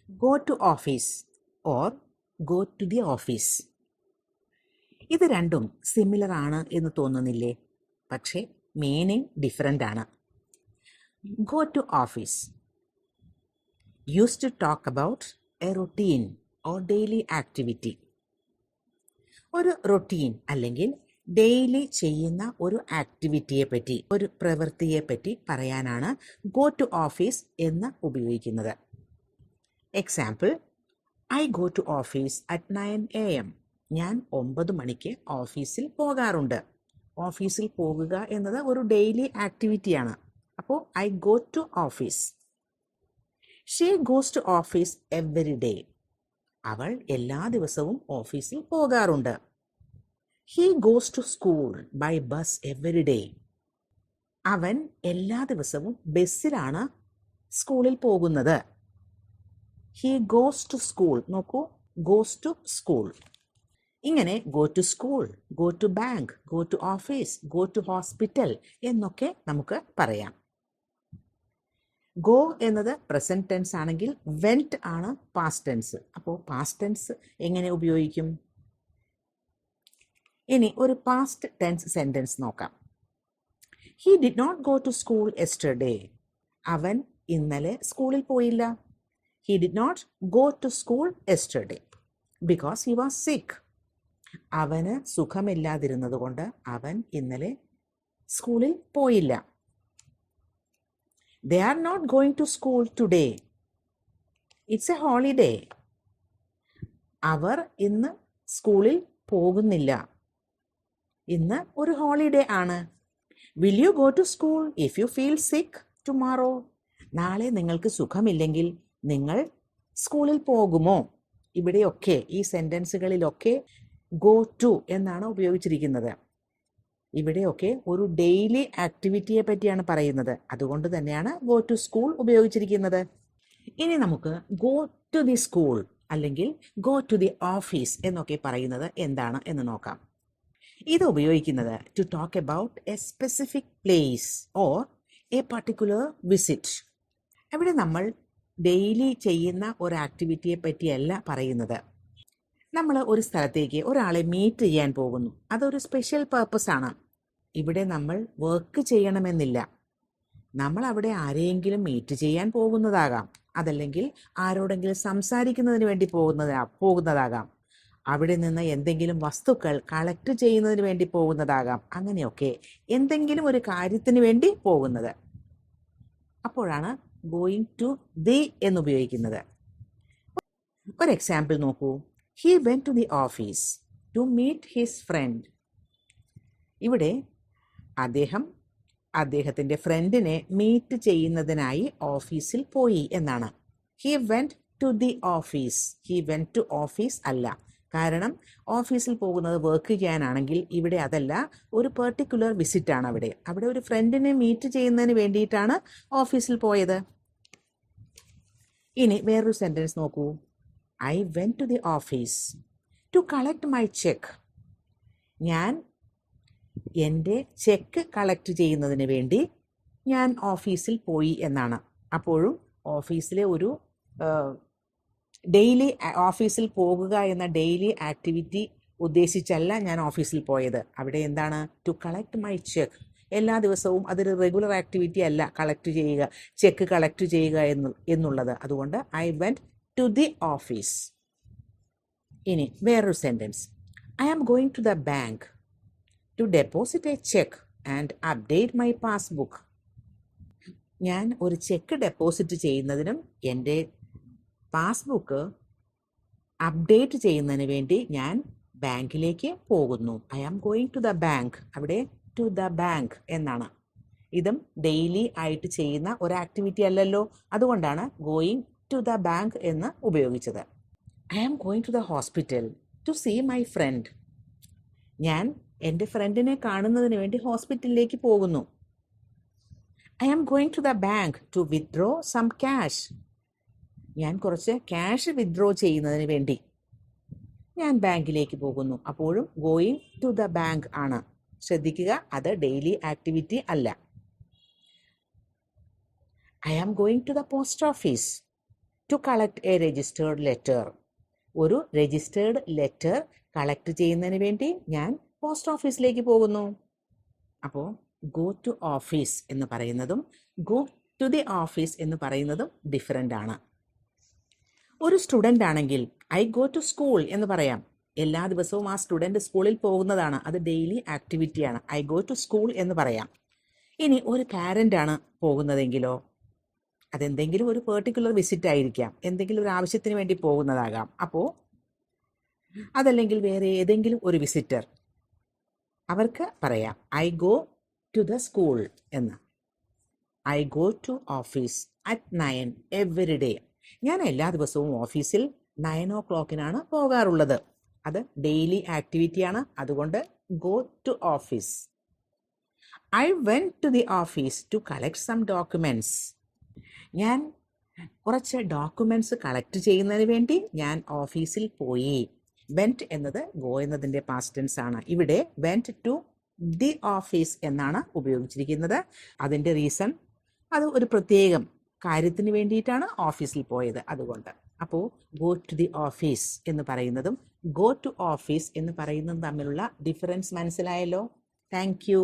Go to office or go to the office. ഇത് രണ്ടും similar ആണ് എന്ന് തോന്നുന്നില്ലേ? പക്ഷേ മീനിങ് ഡിഫറെൻ്റ് ആണ്. Go to office use to talk about a routine or daily activity. ഒരു റൊട്ടീൻ അല്ലെങ്കിൽ ഡെയിലി ചെയ്യുന്ന ഒരു ആക്ടിവിറ്റിയെ പറ്റി, ഒരു പ്രവൃത്തിയെ പറ്റി പറയാനാണ് ഗോ ടു ഓഫീസ് എന്ന് ഉപയോഗിക്കുന്നത്. Example, I go to office at 9 AM. ഞാൻ 9 മണിക്ക് ഓഫീസിൽ പോകാറുണ്ട്. ഓഫീസിൽ പോകുക എന്നത് ഒരു ഡെയിലി ആക്ടിവിറ്റിയാണ്. അപ്പോൾ I go to office. She goes to office every day. അവൾ എല്ലാ ദിവസവും ഓഫീസിൽ പോകാറുണ്ട്. He goes to school by bus every day. അവൻ എല്ലാ ദിവസവും ബസ്സിലാണ് സ്കൂളിൽ പോകുന്നത്. He goes to school. നോക്കൂ, ഗോസ് ടു സ്കൂൾ. ഇങ്ങനെ go to school, go to bank, go to office, go to hospital എന്നൊക്കെ നമുക്ക് പറയാം. ഗോ എന്നത് പ്രസന്റ് ടെൻസ് ആണെങ്കിൽ വെന്റ് ആണ് പാസ്റ്റ് ടെൻസ്. അപ്പോൾ പാസ്റ്റ് ടെൻസ് എങ്ങനെ ഉപയോഗിക്കും? ഇനി ഒരു പാസ്റ്റ് ടെൻസ് സെന്റൻസ് നോക്കാം. He did not go to school yesterday. അവൻ ഇന്നലെ സ്കൂളിൽ പോയില്ല. He did not go to school yesterday because he was sick. അവന് സുഖമില്ലാതിരുന്നത് കൊണ്ട് അവൻ ഇന്നലെ സ്കൂളിൽ പോയില്ല. They are not going to school today. It's a holiday. അവർ ഇന്ന് സ്കൂളിൽ പോകുന്നില്ല. ഇന്ന് ഒരു ഹോളിഡേ ആണ്. Will you go to school if you feel sick tomorrow? നാളെ നിങ്ങൾക്ക് സുഖമില്ലെങ്കിൽ നിങ്ങൾ സ്കൂളിൽ പോകുമോ? ഇവിടെയൊക്കെ ഈ സെന്റൻസുകളിലൊക്കെ ഗോ ടു എന്നാണ് ഉപയോഗിച്ചിരിക്കുന്നത്. ഇവിടെയൊക്കെ ഒരു ഡെയിലി ആക്ടിവിറ്റിയെ പറ്റിയാണ് പറയുന്നത്. അതുകൊണ്ട് തന്നെയാണ് ഗോ ടു സ്കൂൾ ഉപയോഗിച്ചിരിക്കുന്നത്. ഇനി നമുക്ക് ഗോ ടു ദി സ്കൂൾ അല്ലെങ്കിൽ ഗോ ടു ദി ഓഫീസ് എന്നൊക്കെ പറയുന്നത് എന്താണ് എന്ന് നോക്കാം. ഇത് ഉപയോഗിക്കുന്നത് to talk about a specific place or a particular visit. അവിടെ നമ്മൾ ഡെയിലി ചെയ്യുന്ന ഒരു ആക്ടിവിറ്റിയെ പറ്റിയല്ല പറയുന്നത്. നമ്മൾ ഒരു സ്ഥലത്തേക്ക് ഒരാളെ മീറ്റ് ചെയ്യാൻ പോകുന്നു. അതൊരു സ്പെഷ്യൽ പർപ്പസ് ആണ്. ഇവിടെ നമ്മൾ വർക്ക് ചെയ്യണമെന്നില്ല. നമ്മൾ അവിടെ ആരെയെങ്കിലും മീറ്റ് ചെയ്യാൻ പോകുന്നതാകാം. അതല്ലെങ്കിൽ ആരോടെങ്കിലും സംസാരിക്കുന്നതിന് വേണ്ടി പോകുന്നതാകാം. അവിടെ നിന്ന് എന്തെങ്കിലും വസ്തുക്കൾ കളക്ട് ചെയ്യുന്നതിന് വേണ്ടി പോകുന്നതാകാം. അങ്ങനെയൊക്കെ എന്തെങ്കിലും ഒരു കാര്യത്തിന് വേണ്ടി പോകുന്നത്. അപ്പോഴാണ് ഗോയിങ് ടു ദി എന്നുപയോഗിക്കുന്നത്. ഒരു എക്സാമ്പിൾ നോക്കൂ. He went to the office to meet his friend. ഇവിടെ അദ്ദേഹത്തിൻ്റെ ഫ്രണ്ടിനെ മീറ്റ് ചെയ്യുന്നതിനായി ഓഫീസിൽ പോയി എന്നാണ്. He went to the office. He went to office അല്ല. കാരണം ഓഫീസിൽ പോകുന്നത് വർക്ക് ചെയ്യാനാണെങ്കിൽ ഇവിടെ അതല്ല, ഒരു പെർട്ടിക്കുലർ വിസിറ്റ് ആണ്. അവിടെ ഒരു ഫ്രണ്ടിനെ മീറ്റ് ചെയ്യുന്നതിന് വേണ്ടിയിട്ടാണ് ഓഫീസിൽ പോയത്. ഇനി വേറൊരു സെന്റൻസ് നോക്കൂ. I went to the office to collect my check. ഞാൻ എൻ്റെ ചെക്ക് കളക്ട് ചെയ്യുന്നതിന് വേണ്ടി ഞാൻ ഓഫീസിൽ പോയി എന്നാണ്. അപ്പോഴും ഓഫീസിലെ ഒരു ഡെയിലി ഓഫീസിൽ പോകുക എന്ന ഡെയിലി ആക്ടിവിറ്റി ഉദ്ദേശിച്ചല്ല ഞാൻ ഓഫീസിൽ പോയത്. അവിടെ എന്താണ്? To collect my cheque. എല്ലാ ദിവസവും അതൊരു റെഗുലർ ആക്ടിവിറ്റി അല്ല കളക്ട് ചെയ്യുക, ചെക്ക് കളക്ട് ചെയ്യുക എന്നുള്ളത്. അതുകൊണ്ട് I went to the office. ഇനി വേറൊരു sentence. I am going to the bank to deposit a cheque and update my passbook. ഞാൻ ഒരു ചെക്ക് ഡെപ്പോസിറ്റ് ചെയ്യുന്നതിനും എൻ്റെ പാസ്ബുക്ക് അപ്ഡേറ്റ് ചെയ്യുന്നതിന് വേണ്ടി ഞാൻ ബാങ്കിലേക്ക് പോകുന്നു. I am going to the bank. അവിടെ ടു ദ ബാങ്ക് എന്നാണ്. ഇതും ഡെയിലി ആയിട്ട് ചെയ്യുന്ന ഒരു ആക്ടിവിറ്റി അല്ലല്ലോ. അതുകൊണ്ടാണ് ഗോയിങ് ടു ദ ബാങ്ക് എന്ന് ഉപയോഗിച്ചത്. I am going to the hospital to see my friend. ഞാൻ എൻ്റെ ഫ്രണ്ടിനെ കാണുന്നതിന് വേണ്ടി ഹോസ്പിറ്റലിലേക്ക് പോകുന്നു. I am going to the bank to withdraw some cash. ഞാൻ കുറച്ച് ക്യാഷ് വിത്ഡ്രോ ചെയ്യുന്നതിന് വേണ്ടി ഞാൻ ബാങ്കിലേക്ക് പോകുന്നു. അപ്പോഴും ഗോയിങ് ടു ദ ബാങ്ക് ആണ്. ശ്രദ്ധിക്കുക, അത് ഡെയിലി ആക്ടിവിറ്റി അല്ല. I am going to the post office to collect a registered letter. ഒരു രജിസ്റ്റേർഡ് ലെറ്റർ കളക്ട് ചെയ്യുന്നതിന് വേണ്ടി ഞാൻ പോസ്റ്റ് ഓഫീസിലേക്ക് പോകുന്നു. അപ്പോൾ ഗോ ടു ഓഫീസ് എന്ന് പറയുന്നതും ഗോ ടു ദി ഓഫീസ് എന്ന് പറയുന്നതും ഡിഫറെൻ്റ് ആണ്. ഒരു സ്റ്റുഡൻ്റ് ആണെങ്കിൽ ഐ ഗോ ടു സ്കൂൾ എന്ന് പറയാം. എല്ലാ ദിവസവും ആ സ്റ്റുഡൻറ് സ്കൂളിൽ പോകുന്നതാണ്, അത് ഡെയിലി ആക്ടിവിറ്റിയാണ്. ഐ ഗോ ടു സ്കൂൾ എന്ന് പറയാം. ഇനി ഒരു പാരൻ്റ് ആണ് പോകുന്നതെങ്കിലോ, അതെന്തെങ്കിലും ഒരു പെർട്ടിക്കുലർ വിസിറ്റ് ആയിരിക്കാം, എന്തെങ്കിലും ഒരു ആവശ്യത്തിന് വേണ്ടി പോകുന്നതാകാം. അപ്പോൾ അതല്ലെങ്കിൽ വേറെ ഏതെങ്കിലും ഒരു വിസിറ്റർ, അവർക്ക് പറയാം I go to the school എന്ന്. I go to office at 9 every day. ഞാൻ എല്ലാ ദിവസവും ഓഫീസിൽ 9 o'clock പോകാറുള്ളത്. അത് ഡെയിലി ആക്ടിവിറ്റിയാണ്, അതുകൊണ്ട് go to office. I went to the office to collect some documents. ഞാൻ കുറച്ച് ഡോക്യുമെൻറ്റ്സ് കളക്ട് ചെയ്യുന്നതിന് വേണ്ടി ഞാൻ ഓഫീസിൽ പോയി. വെൻറ്റ് എന്നത് ഗോ എന്നതിൻ്റെ പാസ്റ്റ് ടെൻസ് ആണ്. ഇവിടെ വെൻറ്റ് ടു ദി ഓഫീസ് എന്നാണ് ഉപയോഗിച്ചിരിക്കുന്നത്. അതിൻ്റെ റീസൺ, അത് ഒരു പ്രത്യേകം കാര്യത്തിന് വേണ്ടിയിട്ടാണ് ഓഫീസിൽ പോയത്, അതുകൊണ്ട്. അപ്പോൾ ഗോ ടു ദി ഓഫീസ് എന്ന് പറയുന്നതും ഗോ ടു ഓഫീസ് എന്ന് പറയുന്നതും തമ്മിലുള്ള ഡിഫറൻസ് മനസ്സിലായല്ലോ. Thank you.